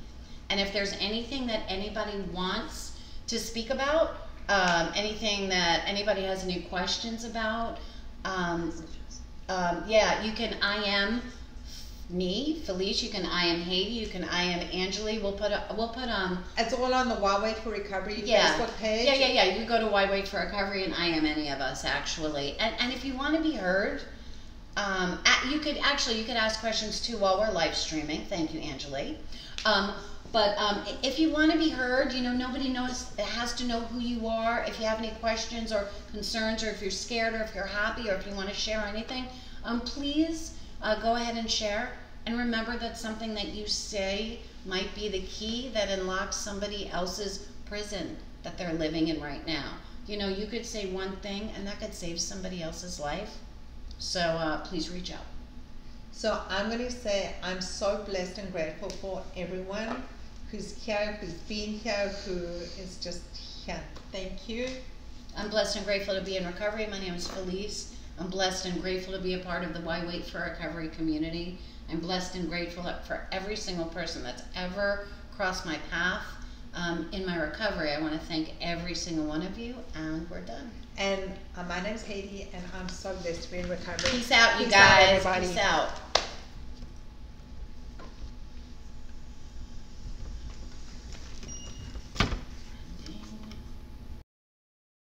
And if there's anything that anybody wants to speak about, anything that anybody has any questions about, yeah, you can IM me, Felice. You can IM Haiti. You can IM Angeli. We'll put It's all on the Why Wait for Recovery Facebook page. Yeah. You can go to Why Wait for Recovery and IM any of us actually. And if you want to be heard, you could ask questions too while we're live streaming. Thank you, Angeli. But if you want to be heard, you know, nobody has to know who you are. If you have any questions or concerns, or if you're scared, or if you're happy, or if you want to share anything, please go ahead and share. And remember that something that you say might be the key that unlocks somebody else's prison that they're living in right now. You know, you could say one thing and that could save somebody else's life. So please reach out. So I'm going to say I'm so blessed and grateful for everyone who's here, who's been here, who is just here. Thank you. I'm blessed and grateful to be in recovery. My name is Felice. I'm blessed and grateful to be a part of the Why Wait for Recovery community. I'm blessed and grateful for every single person that's ever crossed my path in my recovery. I want to thank every single one of you, and we're done. And my name's Haiti, and I'm so blessed to be in recovery. Peace out, you Peace guys. out, everybody. Peace out.